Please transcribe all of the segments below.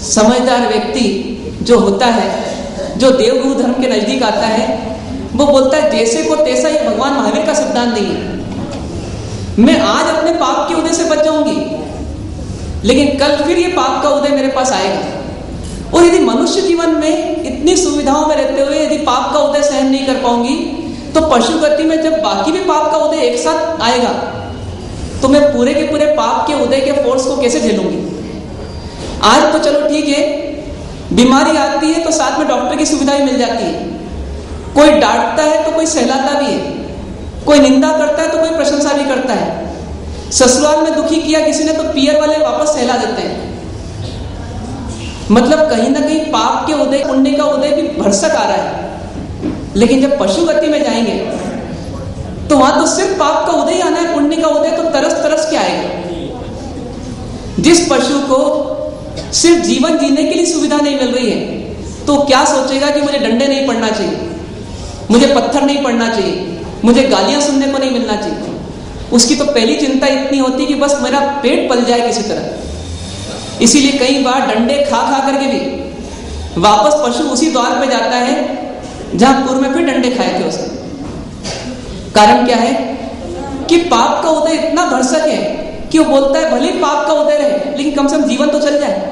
समझदार व्यक्ति जो होता है, जो देवगुरु धर्म के नजदीक आता है, वो बोलता है जैसे को तैसा। ये भगवान महावीर का सिद्धांत नहीं है। मैं आज अपने पाप के उदय से बच जाऊंगी, लेकिन कल फिर ये पाप का उदय मेरे पास आएगा। और यदि मनुष्य जीवन में इतनी सुविधाओं में रहते हुए यदि पाप का उदय सहन नहीं कर पाऊंगी, तो पशु गति में जब बाकी भी पाप का उदय एक साथ आएगा, तो मैं पूरे के पूरे पाप के उदय के फोर्स को कैसे झेलूंगी। आज तो चलो ठीक है, बीमारी आती है तो साथ में डॉक्टर की सुविधा भी मिल जाती है। कोई डांटता है तो कोई सहलाता भी है, कोई निंदा करता है तो कोई प्रशंसा भी करता है। ससुराल में दुखी किया किसी ने तो पियर वाले वापस सहला देते हैं। मतलब कहीं ना कहीं पाप के उदय, पुण्य का उदय भी भरसक आ रहा है। लेकिन जब पशु गति में जाएंगे तो वहां तो सिर्फ पाप का उदय आना है, पुण्य का उदय तो तरस तरस के आएगा। जिस पशु को सिर्फ जीवन जीने के लिए सुविधा नहीं मिल रही है, तो क्या सोचेगा कि मुझे डंडे नहीं पड़ना चाहिए, मुझे पत्थर नहीं पड़ना चाहिए, मुझे गालियां सुनने को नहीं मिलना चाहिए। उसकी तो पहली चिंता इतनी होती कि बस मेरा पेट पल जाए किसी तरह। इसीलिए कई बार डंडे खा खा करके भी वापस पशु उसी द्वार पे जाता है जहां पूर्व में फिर डंडे खाए थे उसने। कारण क्या है कि पाप का उदय इतना भरसक है कि वो बोलता है भले पाप का उदय रहे, लेकिन कम से कम जीवन तो चल जाए।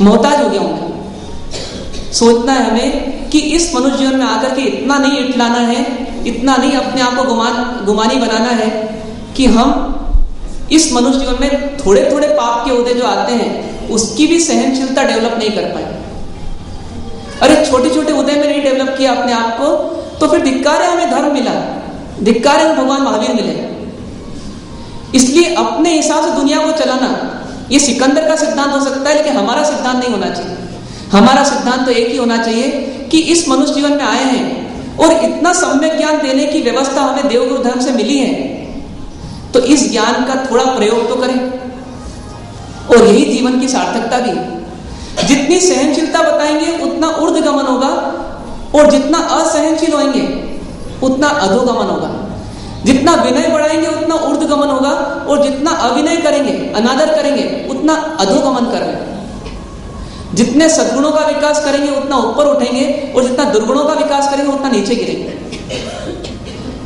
मोहताज हो गया हूं। सोचना है हमें कि इस मनुष्य जीवन में आकर के इतना नहीं इटलाना है, इतना नहीं अपने आप को गुमानी बनाना है कि हम इस मनुष्य जीवन में थोड़े थोड़े पाप के उदय जो आते हैं उसकी भी सहनशीलता डेवलप नहीं कर पाए। अरे छोटे छोटे उदय में नहीं डेवलप किया अपने आप को, तो फिर धिक्कार है हमें धर्म मिला, धिक्कार है भगवान महावीर मिले। इसलिए अपने हिसाब से दुनिया को चलाना ये सिकंदर का सिद्धांत हो सकता है, लेकिन हमारा सिद्धांत नहीं होना चाहिए। हमारा सिद्धांत तो एक ही होना चाहिए कि इस मनुष्य जीवन में आए हैं और इतना सम्यक ज्ञान देने की व्यवस्था हमें देवगुरु धर्म से मिली है, तो इस ज्ञान का थोड़ा प्रयोग तो करें। और यही जीवन की सार्थकता भी। जितनी सहनशीलता बताएंगे उतना ऊर्ध्वगमन होगा, और जितना असहनशील होंगे उतना अधोगमन होगा। जितना विनय बढ़ाएंगे उतना ऊर्ध्वगमन होगा, और जितना अविनय करेंगे, अनादर करेंगे, उतना अधोगमन करेंगे। जितने सद्गुणों का विकास करेंगे उतना ऊपर उठेंगे, और जितना दुर्गुणों का विकास करेंगे उतना नीचे गिरेंगे।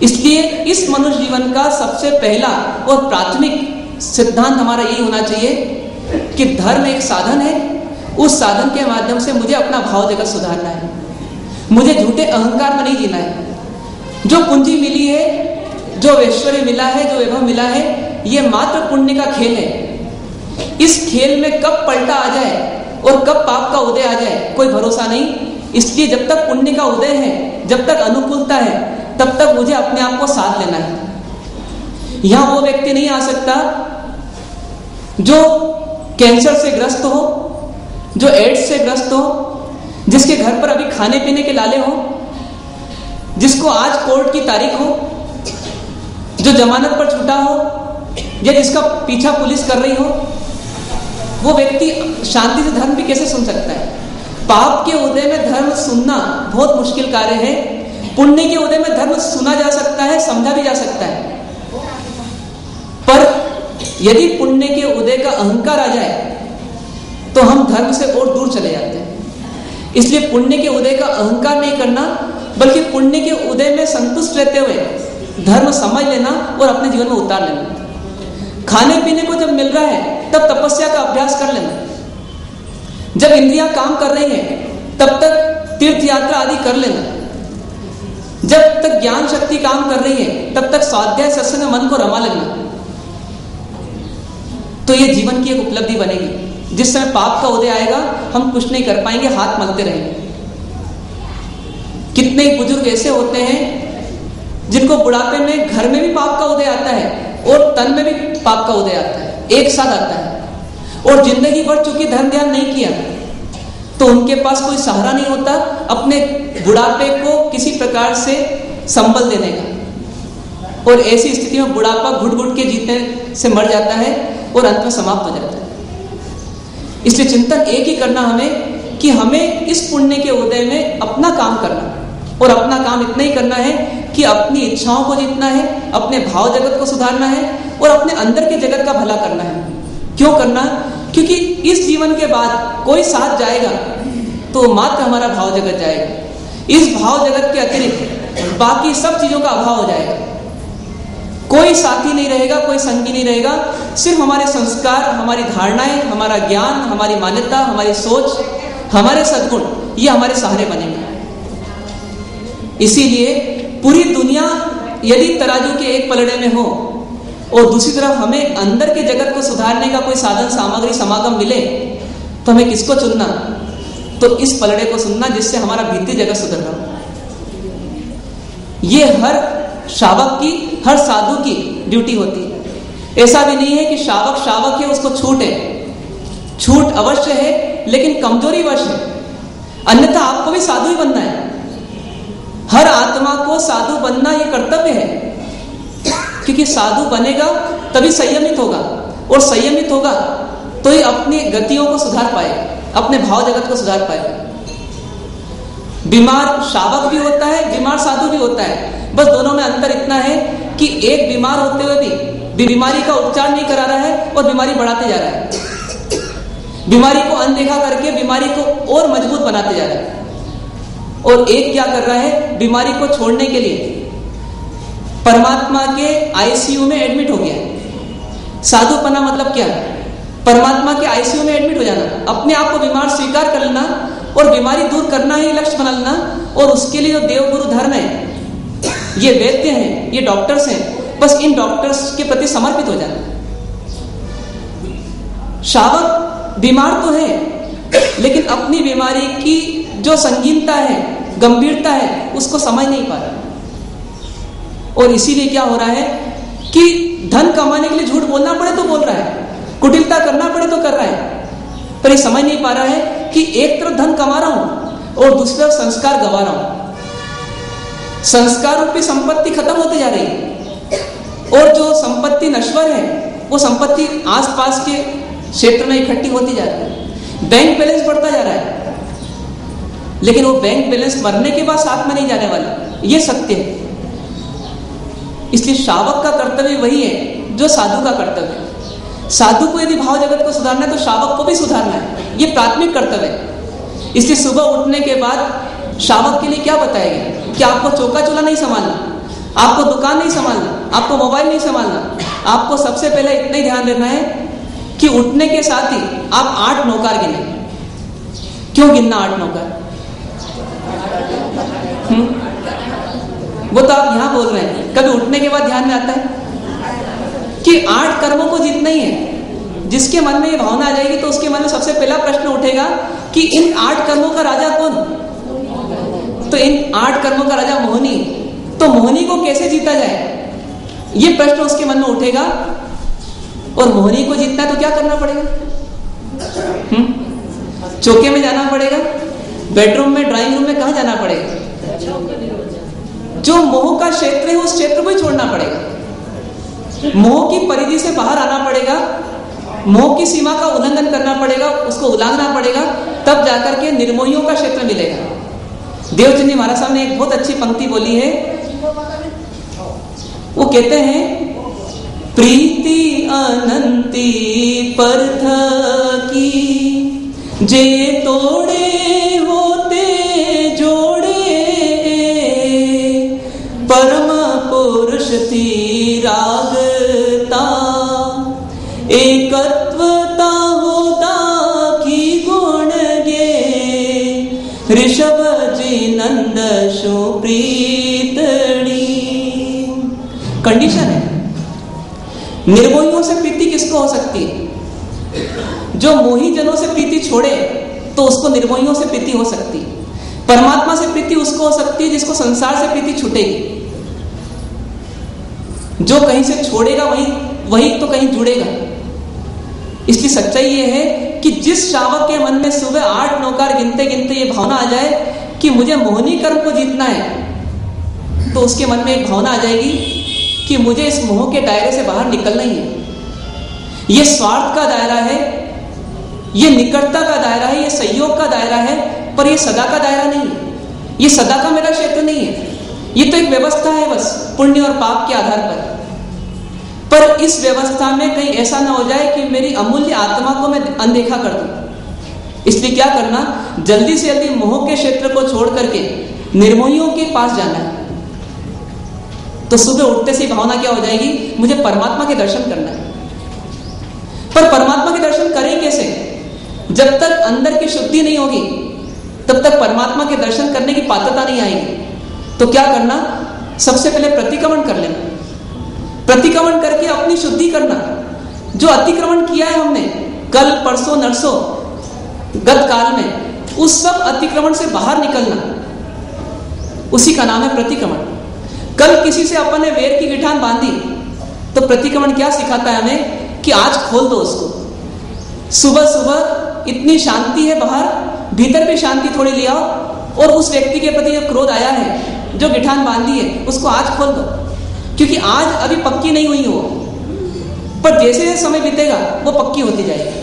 इसलिए इस मनुष्य जीवन का सबसे पहला और प्राथमिक सिद्धांत हमारा यही होना चाहिए कि धर्म एक साधन है, उस साधन के माध्यम से मुझे अपना भाव जगत सुधारना है, मुझे झूठे अहंकार में नहीं जीना है। जो पूंजी मिली है, जो ऐश्वर्य मिला है, जो वैभव मिला है, ये मात्र पुण्य का खेल है। इस खेल में कब पलटा आ जाए और कब पाप का उदय आ जाए कोई भरोसा नहीं। इसलिए जब तक पुण्य का उदय है, जब तक अनुकूलता है, तब तक मुझे अपने आप को साथ लेना है। यहां वो व्यक्ति नहीं आ सकता जो कैंसर से ग्रस्त हो, जो एड्स से ग्रस्त हो, जिसके घर पर अभी खाने पीने के लाले हो, जिसको आज कोर्ट की तारीख हो, जो जमानत पर छूटा हो, या जिसका पीछा पुलिस कर रही हो, वो व्यक्ति शांति से धर्म भी कैसे सुन सकता है। पाप के उदय में धर्म सुनना बहुत मुश्किल कार्य है। पुण्य के उदय में धर्म सुना जा सकता है, समझा भी जा सकता है। पर यदि पुण्य के उदय का अहंकार आ जाए तो हम धर्म से और दूर चले जाते हैं। इसलिए पुण्य के उदय का अहंकार नहीं करना, बल्कि पुण्य के उदय में संतुष्ट रहते हुए धर्म समझ लेना और अपने जीवन में उतार लेना। खाने पीने को जब मिल रहा है तब तपस्या का अभ्यास कर लेना। जब इंद्रियां काम कर रही हैं तब तक तीर्थ यात्रा आदि कर लेना। जब तक ज्ञान शक्ति काम कर रही है तब तक स्वाध्याय सत्संग में मन को रमा लेना। तो ये जीवन की एक उपलब्धि बनेगी। जिस समय पाप का उदय आएगा हम कुछ नहीं कर पाएंगे, हाथ मलते रहेंगे। कितने ही बुजुर्ग ऐसे होते हैं जिनको बुढ़ापे में घर में भी पाप का उदय आता है और तन में भी पाप का उदय आता है, एक साथ आता है, और जिंदगी भर चूंकि धर्म ध्यान नहीं किया तो उनके पास कोई सहारा नहीं होता अपने बुढ़ापे को किसी प्रकार से संबल देने का। और ऐसी स्थिति में बुढ़ापा घुट घुट के जीते से मर जाता है और अंत में समाप्त हो जाता है। इसलिए चिंतन एक ही करना हमें कि हमें इस पुण्य के उदय में अपना काम करना, और अपना काम इतना ही करना है कि अपनी इच्छाओं को जीतना है, अपने भाव जगत को सुधारना है, और अपने अंदर के जगत का भला करना है। क्यों करना? क्योंकि इस जीवन के बाद कोई साथ जाएगा तो मात्र हमारा भाव जगत जाएगा। इस भाव जगत के अतिरिक्त बाकी सब चीजों का अभाव हो जाएगा। कोई साथी नहीं रहेगा, कोई संगी नहीं रहेगा। सिर्फ हमारे संस्कार, हमारी धारणाएं, हमारा ज्ञान, हमारी मान्यता, हमारी सोच, हमारे सद्गुण, ये हमारे सहारे बनेंगे। इसीलिए पूरी दुनिया यदि तराजू के एक पलड़े में हो और दूसरी तरफ हमें अंदर के जगत को सुधारने का कोई साधन, सामग्री, समागम मिले, तो हमें किसको चुनना? तो इस पलड़े को सुनना जिससे हमारा भीतरी जगत सुधर रहा। ये हर शावक की, हर साधु की ड्यूटी होती है। ऐसा भी नहीं है कि शावक है उसको छूट है। छूट अवश्य है, लेकिन कमजोरी वश है। अन्यथा आपको भी साधु ही बनना है। हर आत्मा को साधु बनना ये कर्तव्य है, क्योंकि साधु बनेगा तभी संयमित होगा, और संयमित होगा तो ही अपनी गतियों को सुधार पाएगा, अपने भाव जगत को सुधार पाएगा। बीमार शावक भी होता है, बीमार साधु भी होता है। बस दोनों में अंतर इतना है कि एक बीमार होते हुए भी बीमारी का उपचार नहीं करा रहा है और बीमारी बढ़ाते जा रहा है। बीमारी को अनदेखा करके बीमारी को और मजबूत बनाते जा रहा है। और एक क्या कर रहा है? बीमारी को छोड़ने के लिए परमात्मा के आईसीयू में एडमिट हो गया। साधुपना मतलब क्या? परमात्मा के आईसीयू में एडमिट हो जाना, अपने आप को बीमार स्वीकार कर लेना और बीमारी दूर करना ही लक्ष्य बना लेना। और उसके लिए जो देवगुरु धर्म है, ये वैद्य हैं, ये डॉक्टर्स हैं, बस इन डॉक्टर्स के प्रति समर्पित हो जाना। शावक बीमार तो है, लेकिन अपनी बीमारी की जो संगीनता है, गंभीरता है, उसको समझ नहीं पा रहा। और इसीलिए क्या हो रहा है कि धन कमाने के लिए झूठ बोलना पड़े तो बोल रहा है, कुटिलता करना पड़े तो कर रहा है, पर ये समझ नहीं पा रहा है कि एक तरफ धन कमा रहा हूं और दूसरी तरफ संस्कार गंवा रहा हूं। संस्कार रूपी संपत्ति खत्म होते जा रही है, और जो संपत्ति नश्वर है वो संपत्ति आसपास के क्षेत्र में इकट्ठी होती जा रही है। बैंक बैलेंस बढ़ता जा रहा है, लेकिन वो बैंक बैलेंस मरने के बाद साथ में नहीं जाने वाला, ये सत्य है। इसलिए शावक का कर्तव्य वही है जो साधु का कर्तव्य है। साधु को यदि भाव जगत को सुधारना है तो शावक को भी सुधारना है, ये प्राथमिक कर्तव्य है। इसलिए सुबह उठने के बाद शावक के लिए क्या बताया गया कि आपको चौका चूल्हा नहीं संभालना, आपको दुकान नहीं संभालना, आपको मोबाइल नहीं संभालना। आपको सबसे पहले इतना ही ध्यान देना है कि उठने के साथ ही आप 8 नौकर गिने। क्यों गिनना 8 नौकर? वो तो आप यहां बोल रहे हैं, कभी उठने के बाद ध्यान में आता है कि 8 कर्मों को जीतना ही है। जिसके मन में ये भावना आ जाएगी तो उसके मन में सबसे पहला प्रश्न उठेगा कि इन 8 कर्मों का राजा कौन? तो इन 8 कर्मों का राजा मोहिनी। तो मोहिनी को कैसे जीता जाए, ये प्रश्न उसके मन में उठेगा। और मोहिनी को जीतना है तो क्या करना पड़ेगा? चौके में जाना पड़ेगा, बेडरूम में, ड्राइंग रूम में, कहां जाना पड़ेगा? जो मोह का क्षेत्र है उस क्षेत्र को ही छोड़ना पड़ेगा। मोह की परिधि से बाहर आना पड़ेगा, मोह की सीमा का उल्लंघन करना पड़ेगा, उसको उलांघना पड़ेगा, तब जाकर के निर्मोहियों का क्षेत्र मिलेगा। देवचंदी महाराज साहब ने एक बहुत अच्छी पंक्ति बोली है। वो कहते हैं, प्रीति अनंती परथ की, जे तोड़े होते जोड़े, परम पुरुष थी रागता, एकत्वता होता की गुण गे, ऋषभ जी नंद सुप्रीतणी। कंडीशन है, निर्मोहियों से प्रीति किसको हो सकती है? जो मोही जनों से प्रीति छोड़े तो उसको निर्मोहियों से प्रीति हो सकती है। परमात्मा से प्रीति उसको हो सकती है जिसको संसार से प्रीति छूटेगी। जो कहीं से छोड़ेगा वही तो कहीं जुड़ेगा। इसलिए सच्चाई ये है कि जिस शावक के मन में सुबह 8 नौकर गिनते गिनते ये भावना आ जाए कि मुझे मोहिनी कर्म को जीतना है, तो उसके मन में एक भावना आ जाएगी कि मुझे इस मोह के दायरे से बाहर निकलना ही है। ये स्वार्थ का दायरा है, ये निकटता का दायरा है, ये सहयोग का दायरा है, पर ये सदा का दायरा नहीं है। ये सदा का मेरा क्षेत्र नहीं है। ये तो एक व्यवस्था है बस, पुण्य और पाप के आधार पर। पर इस व्यवस्था में कहीं ऐसा ना हो जाए कि मेरी अमूल्य आत्मा को मैं अनदेखा कर दूं। इसलिए क्या करना, जल्दी से जल्दी मोह के क्षेत्र को छोड़ करके निर्मोहियों के पास जाना है। तो सुबह उठते से भावना क्या हो जाएगी, मुझे परमात्मा के दर्शन करना है। पर परमात्मा के दर्शन करें कैसे? जब तक अंदर की शुद्धि नहीं होगी तब तक परमात्मा के दर्शन करने की पात्रता नहीं आएगी। तो क्या करना, सबसे पहले प्रतिक्रमण कर लेना। प्रतिक्रमण करके अपनी शुद्धि करना। जो अतिक्रमण किया है हमने कल परसों नरसों गत काल में, उस सब अतिक्रमण से बाहर निकलना, उसी का नाम है प्रतिक्रमण। कल किसी से अपन ने वेर की गिठान बांधी तो प्रतिक्रमण क्या सिखाता है हमें कि आज खोल दो उसको। सुबह सुबह इतनी शांति है बाहर, भीतर भी शांति थोड़ी ले आओ, और उस व्यक्ति के प्रति जो क्रोध आया है, जो गिठान बांधी है, उसको आज खोल दो। क्योंकि आज अभी पक्की नहीं हुई हो, पर जैसे जैसे समय बीतेगा वो पक्की होती जाएगी।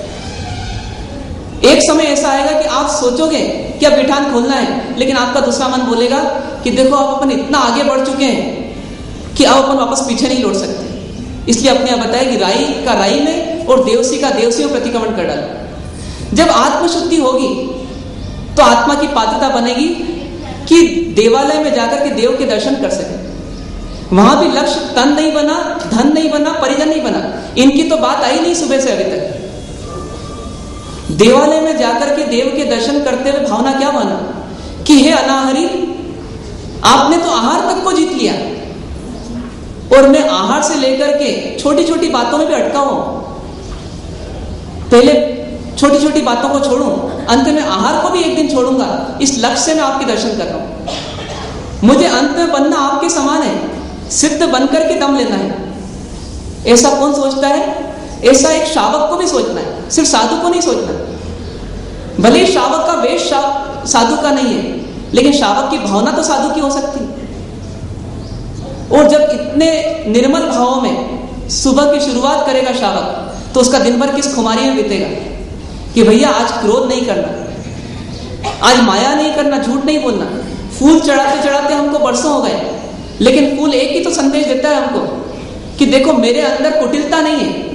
एक समय ऐसा आएगा कि आप सोचोगे कि अब गिठान खोलना है, लेकिन आपका दूसरा मन बोलेगा कि देखो अब अपन इतना आगे बढ़ चुके हैं कि अब अपन वापस पीछे नहीं लौट सकते। इसलिए अपने आप बताया कि राई का राई में और देवसी का देवसी में प्रतिक्रमण कर डालो। जब आत्मशुद्धि होगी तो आत्मा की पात्रता बनेगी कि देवालय में जाकर के देव के दर्शन कर सके। वहां भी लक्ष्य तन नहीं बना, धन नहीं बना, परिजन नहीं बना, इनकी तो बात आई नहीं सुबह से अभी तक। देवालय में जाकर के देव के दर्शन करते हुए भावना क्या बना कि हे अनाहरी, आपने तो आहार तक को जीत लिया और मैं आहार से लेकर के छोटी छोटी बातों में भी अटका हूं। पहले छोटी छोटी बातों को छोड़ूं, अंत में आहार को भी एक दिन छोड़ूंगा, इस लक्ष्य से मैं आपके दर्शन कर रहा हूं। मुझे अंत में बनना आपके समान है, सिद्ध बनकर के दम लेना है। ऐसा कौन सोचता है? ऐसा एक शावक को भी सोचना है, सिर्फ साधु को नहीं सोचना। भले शावक का वेश साधु का नहीं है, लेकिन शावक की भावना तो साधु की हो सकती है। और जब इतने निर्मल भावों में सुबह की शुरुआत करेगा शावक, तो उसका दिन भर किस खुमारी में बीतेगा कि भैया आज क्रोध नहीं करना, आज माया नहीं करना, झूठ नहीं बोलना। फूल चढ़ाते चढ़ाते हमको बरसों हो गए, लेकिन फूल एक ही तो संदेश देता है हमको कि देखो मेरे अंदर कुटिलता नहीं है,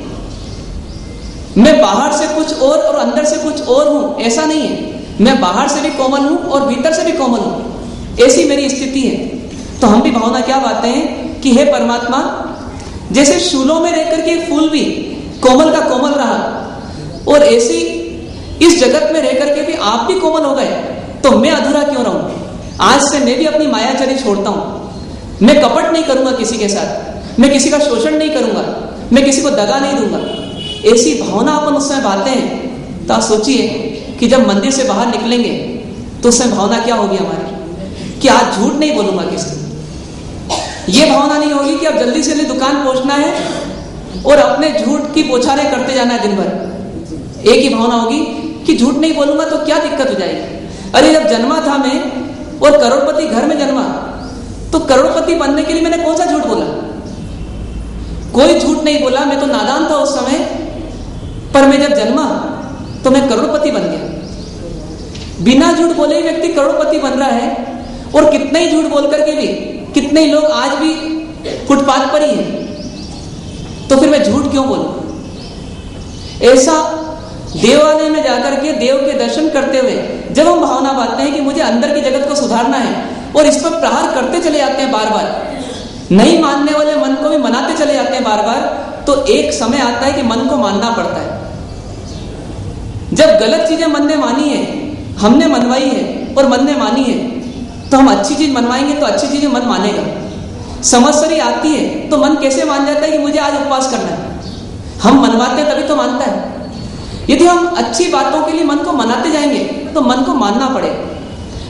मैं बाहर से कुछ और अंदर से कुछ और हूं, ऐसा नहीं है। मैं बाहर से भी कोमल हूं और भीतर से भी कोमल हूं, ऐसी मेरी स्थिति है। तो हम भी भावना क्या बातें हैं कि हे परमात्मा, जैसे शूलों में रहकर के फूल भी कोमल का कोमल रहा, और ऐसी इस जगत में रहकर के भी आप भी कोमल हो गए, तो मैं अधूरा क्यों रहूं? आज से मैं भी अपनी मायाचरी छोड़ता हूं। मैं कपट नहीं करूंगा किसी के साथ, मैं किसी का शोषण नहीं करूंगा, मैं किसी को दगा नहीं दूंगा। ऐसी भावना अपन उस समय बातें हैं, तो आप सोचिए कि जब मंदिर से बाहर निकलेंगे तो उस समय भावना क्या होगी हमारी कि आज झूठ नहीं बोलूंगा किसी। ये भावना नहीं होगी कि अब जल्दी से जल्दी दुकान पहुंचना है और अपने झूठ की बौछारें करते जाना है दिन भर। एक ही भावना होगी कि झूठ नहीं बोलूंगा तो क्या दिक्कत हो जाएगी। अरे जब जन्मा था मैं और करोड़पति घर में जन्मा, तो करोड़पति बनने के लिए मैंने कौन सा झूठ बोला? कोई झूठ नहीं बोला। मैं तो नादान था उस समय, पर मैं जब जन्मा तो मैं करोड़पति बन गया। बिना झूठ बोले ही व्यक्ति करोड़पति बन रहा है, और कितने ही झूठ बोल करके भी कितने लोग आज भी फुटपाथ पर ही हैं। तो फिर मैं झूठ क्यों बोलूं? ऐसा देवालय में जाकर के देव के दर्शन करते हुए जब हम भावना बांधते हैं कि मुझे अंदर की जगत को सुधारना है, और इस पर प्रहार करते चले जाते हैं बार बार, नहीं मानने वाले मन को भी मनाते चले जाते हैं बार बार, तो एक समय आता है कि मन को मानना पड़ता है। जब गलत चीजें मन ने मानी है, हमने मनवाई है और मन ने मानी है, तो हम अच्छी चीज मनवाएंगे तो अच्छी चीजें मन मानेगा। समस्या आती है तो मन कैसे मान जाता है कि मुझे आज उपवास करना है? हम मनवाते हैं तभी तो मानता है। यदि हम अच्छी बातों के लिए मन को मनाते जाएंगे तो मन को मानना पड़ेगा,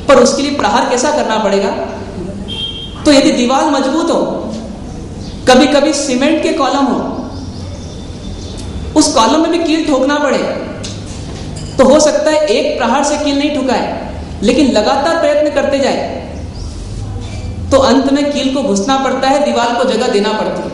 पर उसके लिए प्रहार कैसा करना पड़ेगा? तो यदि दीवार मजबूत हो, कभी कभी सीमेंट के कॉलम हो, उस कॉलम में भी कील ठोकना पड़े, तो हो सकता है एक प्रहार से कील नहीं ठुकाए, लेकिन लगातार प्रयत्न करते जाए तो अंत में कील को घुसना पड़ता है, दीवार को जगह देना पड़ती है।